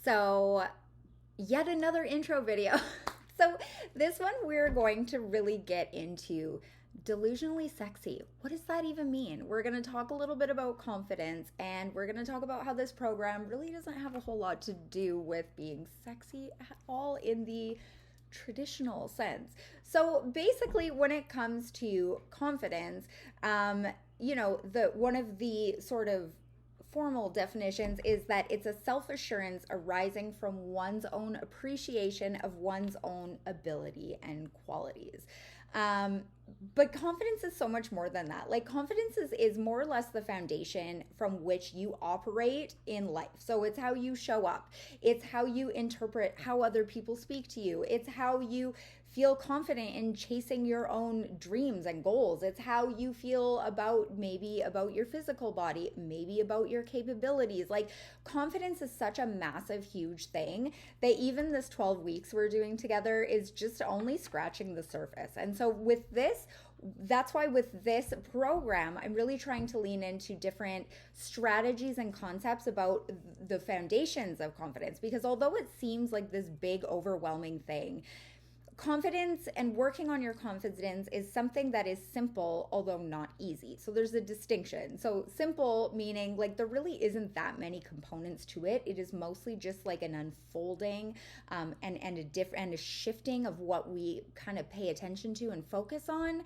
So, yet another intro video. So, this one we're going to really get into delusionally sexy. What does that even mean? We're going to talk a little bit about confidence, and we're going to talk about how this program really doesn't have a whole lot to do with being sexy at all in the traditional sense. So basically, when it comes to confidence, the one of the sort of formal definitions is that it's a self assurance arising from one's own appreciation of one's own ability and qualities. Um, but confidence is so much more than that. Like, confidence is more or less the foundation from which you operate in life. So it's how you show up, it's how you interpret how other people speak to you, it's how you feel confident in chasing your own dreams and goals. It's how you feel about maybe about your physical body, maybe about your capabilities. Like, confidence is such a massive, huge thing that even this 12 weeks we're doing together is just only scratching the surface. And so with this, that's why with this program, I'm really trying to lean into different strategies and concepts about the foundations of confidence. Because although it seems like this big, overwhelming thing, confidence and working on your confidence is something that is simple, although not easy. So there's a distinction. So simple meaning like there really isn't that many components to it. It is mostly just like an unfolding and a shifting of what we kind of pay attention to and focus on,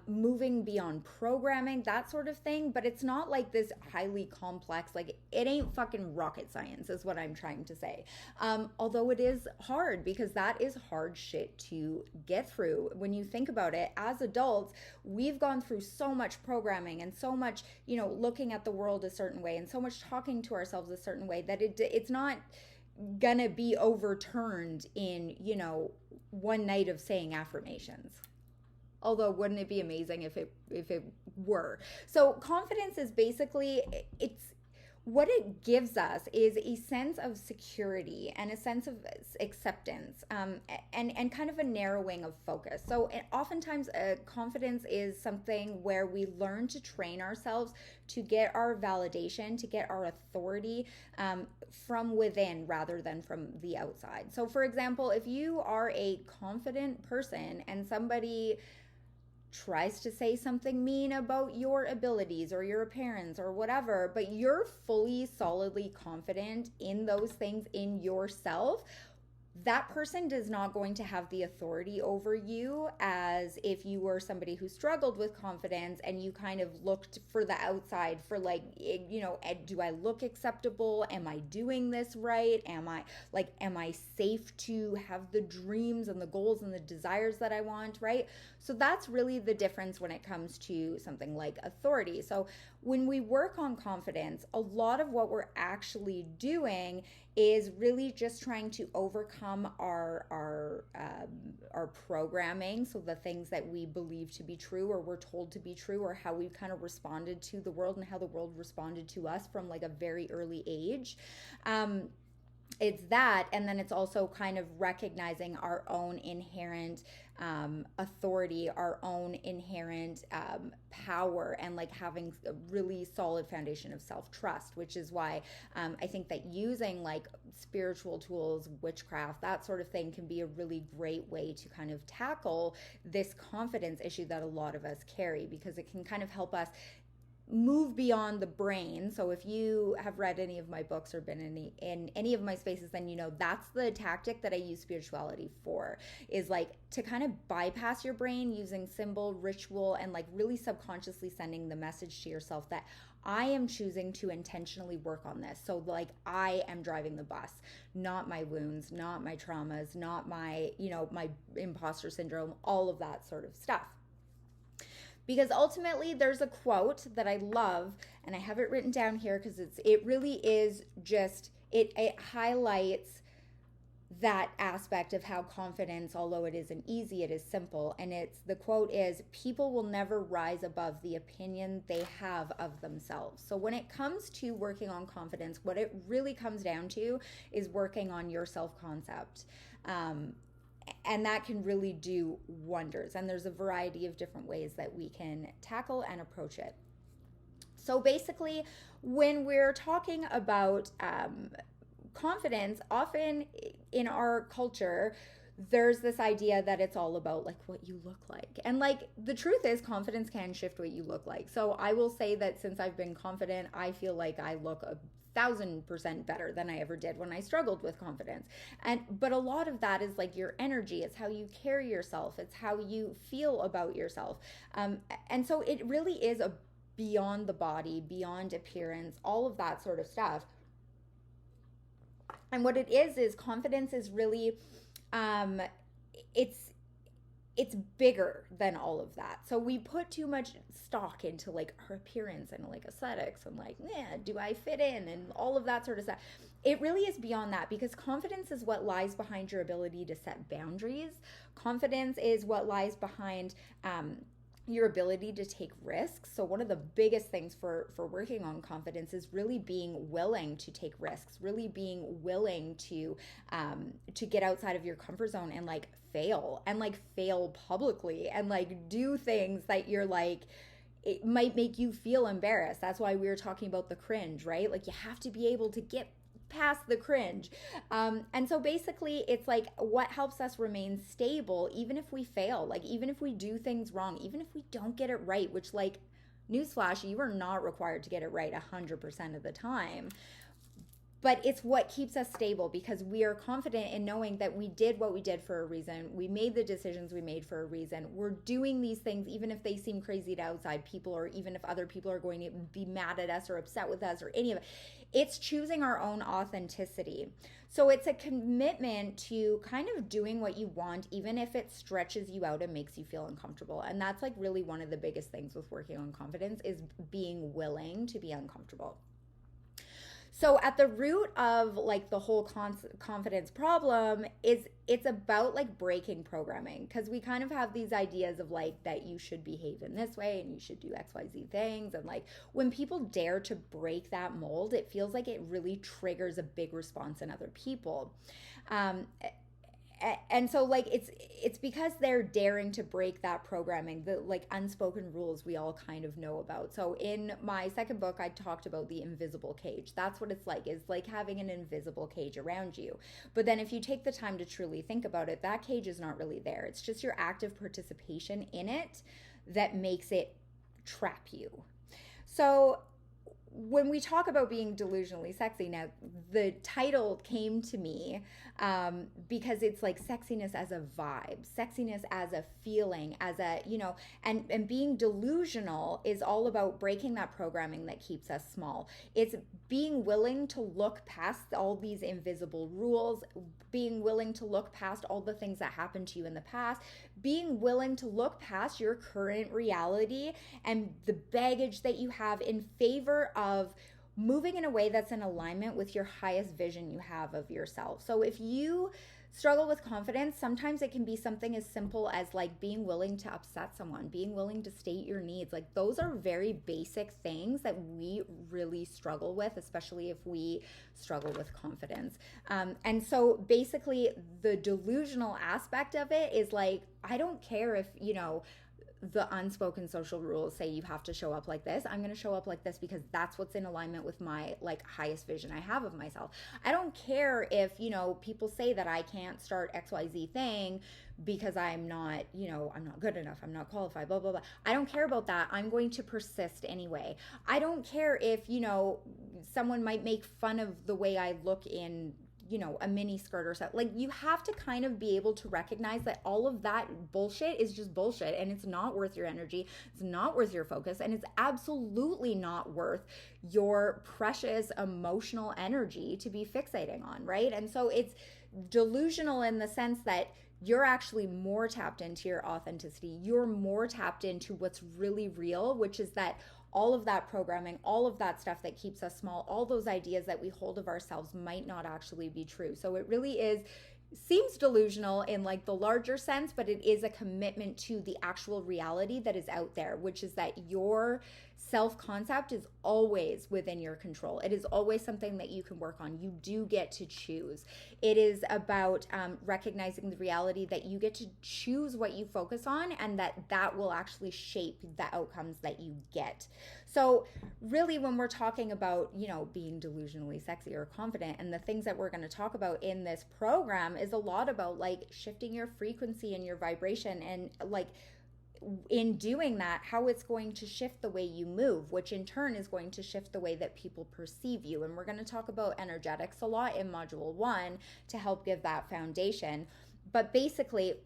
moving beyond programming, that sort of thing. But it's not like this highly complex, like it ain't fucking rocket science is what I'm trying to say. Although it is hard, because that is hard shit to get through. When you think about it, as adults, we've gone through so much programming and so much, looking at the world a certain way and so much talking to ourselves a certain way that it's not gonna be overturned in, one night of saying affirmations. Although, wouldn't it be amazing if it were? So confidence is basically, it's what it gives us is a sense of security and a sense of acceptance, and kind of a narrowing of focus. So oftentimes confidence is something where we learn to train ourselves to get our validation, to get our authority from within rather than from the outside. So for example, if you are a confident person and somebody tries to say something mean about your abilities or your appearance or whatever, but you're fully, solidly confident in those things in yourself, that person is not going to have the authority over you as if you were somebody who struggled with confidence and you kind of looked for the outside for like, do I look acceptable? Am I doing this right? Am I safe to have the dreams and the goals and the desires that I want, right? So that's really the difference when it comes to something like authority. So when we work on confidence, a lot of what we're actually doing is really just trying to overcome our programming. So the things that we believe to be true or we're told to be true, or how we've kind of responded to the world and how the world responded to us from like a very early age. It's that, and then it's also kind of recognizing our own inherent authority, our own inherent power, and like having a really solid foundation of self-trust, which is why I think that using like spiritual tools, witchcraft, that sort of thing can be a really great way to kind of tackle this confidence issue that a lot of us carry, because it can kind of help us move beyond the brain. So if you have read any of my books or been in any of my spaces, then that's the tactic that I use spirituality for, is like to kind of bypass your brain using symbol, ritual, and like really subconsciously sending the message to yourself that I am choosing to intentionally work on this. So like I am driving the bus, not my wounds, not my traumas, not my, my imposter syndrome, all of that sort of stuff. Because ultimately there's a quote that I love, and I have it written down here because it really is just, it highlights that aspect of how confidence, although it isn't easy, it is simple. And the quote is, people will never rise above the opinion they have of themselves. So when it comes to working on confidence, what it really comes down to is working on your self-concept. And that can really do wonders. And there's a variety of different ways that we can tackle and approach it. So basically, when we're talking about confidence, often in our culture, there's this idea that it's all about like what you look like. And like the truth is confidence can shift what you look like. So I will say that since I've been confident, I feel like I look 1,000% better than I ever did when I struggled with confidence. But a lot of that is like your energy. It's how you carry yourself. It's how you feel about yourself. And so it really is a beyond the body, beyond appearance, all of that sort of stuff. And what it is confidence is really it's bigger than all of that. So we put too much stock into like our appearance and like aesthetics and like, yeah, do I fit in and all of that sort of stuff. It really is beyond that, because confidence is what lies behind your ability to set boundaries. Confidence is what lies behind your ability to take risks. So one of the biggest things for working on confidence is really being willing to take risks, really being willing to get outside of your comfort zone and like fail, and like fail publicly, and like do things that you're like, it might make you feel embarrassed. That's why we were talking about the cringe, right? Like you have to be able to get past the cringe. And so basically it's like what helps us remain stable even if we fail, like even if we do things wrong, even if we don't get it right, which like newsflash, you are not required to get it right 100% of the time. But it's what keeps us stable, because we are confident in knowing that we did what we did for a reason. We made the decisions we made for a reason. We're doing these things even if they seem crazy to outside people, or even if other people are going to be mad at us or upset with us or any of it. It's choosing our own authenticity. So it's a commitment to kind of doing what you want, even if it stretches you out and makes you feel uncomfortable. And that's like really one of the biggest things with working on confidence, is being willing to be uncomfortable. So at the root of like the whole confidence problem is it's about like breaking programming, because we kind of have these ideas of like that you should behave in this way and you should do XYZ things. And like when people dare to break that mold, it feels like it really triggers a big response in other people. And so like it's because they're daring to break that programming, the like unspoken rules we all kind of know about. So in my second book, I talked about the invisible cage. That's what it's like, is like having an invisible cage around you. But then if you take the time to truly think about it, that cage is not really there. It's just your active participation in it that makes it trap you. So when we talk about being delusionally sexy, now the title came to me because it's like sexiness as a vibe, sexiness as a feeling, as a, you know, and being delusional is all about breaking that programming that keeps us small. It's being willing to look past all these invisible rules, being willing to look past all the things that happened to you in the past, being willing to look past your current reality and the baggage that you have in favor of moving in a way that's in alignment with your highest vision you have of yourself. So if you struggle with confidence, sometimes it can be something as simple as like being willing to upset someone, being willing to state your needs. Like those are very basic things that we really struggle with, especially if we struggle with confidence. And so basically the delusional aspect of it is like, I don't care if, you know, the unspoken social rules say you have to show up like this. I'm going to show up like this because that's what's in alignment with my like highest vision I have of myself. I don't care if, you know, people say that I can't start XYZ thing because I'm not, you know, I'm not good enough, I'm not qualified, blah, blah, blah. I don't care about that. I'm going to persist anyway. I don't care if, you know, someone might make fun of the way I look in, you know, a mini skirt or something. Like you have to kind of be able to recognize that all of that bullshit is just bullshit, and it's not worth your energy. It's not worth your focus, and it's absolutely not worth your precious emotional energy to be fixating on, right? And so it's delusional in the sense that you're actually more tapped into your authenticity. You're more tapped into what's really real, which is that all of that programming, all of that stuff that keeps us small, all those ideas that we hold of ourselves might not actually be true. So it really is, seems delusional in like the larger sense, but it is a commitment to the actual reality that is out there, which is that your self-concept is always within your control. It is always something that you can work on. You do get to choose. It is about recognizing the reality that you get to choose what you focus on, and that will actually shape the outcomes that you get. So really, when we're talking about, being delusionally sexy or confident, and the things that we're going to talk about in this program is a lot about like shifting your frequency and your vibration, and like in doing that, how it's going to shift the way you move, which in turn is going to shift the way that people perceive you. And we're going to talk about energetics a lot in module 1 to help give that foundation. But basically,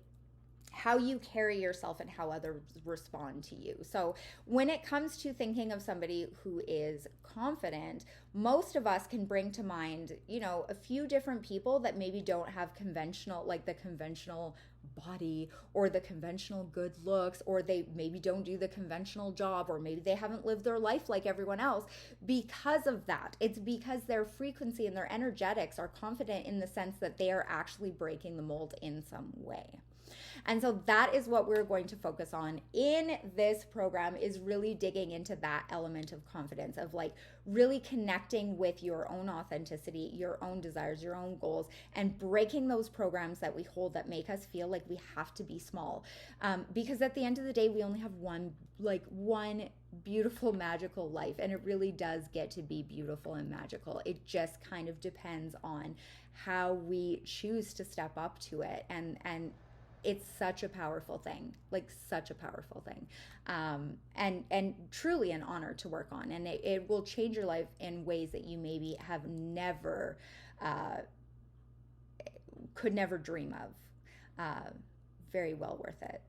how you carry yourself and how others respond to you. So when it comes to thinking of somebody who is confident, most of us can bring to mind, a few different people that maybe don't have conventional, like the conventional body or the conventional good looks, or they maybe don't do the conventional job, or maybe they haven't lived their life like everyone else. Because of that, it's because their frequency and their energetics are confident in the sense that they are actually breaking the mold in some way. And so that is what we're going to focus on in this program, is really digging into that element of confidence, of like really connecting with your own authenticity, your own desires, your own goals, and breaking those programs that we hold that make us feel like we have to be small. Because at the end of the day, we only have one beautiful, magical life, and it really does get to be beautiful and magical. It just kind of depends on how we choose to step up to it, and it's such a powerful thing, like such a powerful thing, and truly an honor to work on. And it will change your life in ways that you maybe have never, could never dream of. Very well worth it.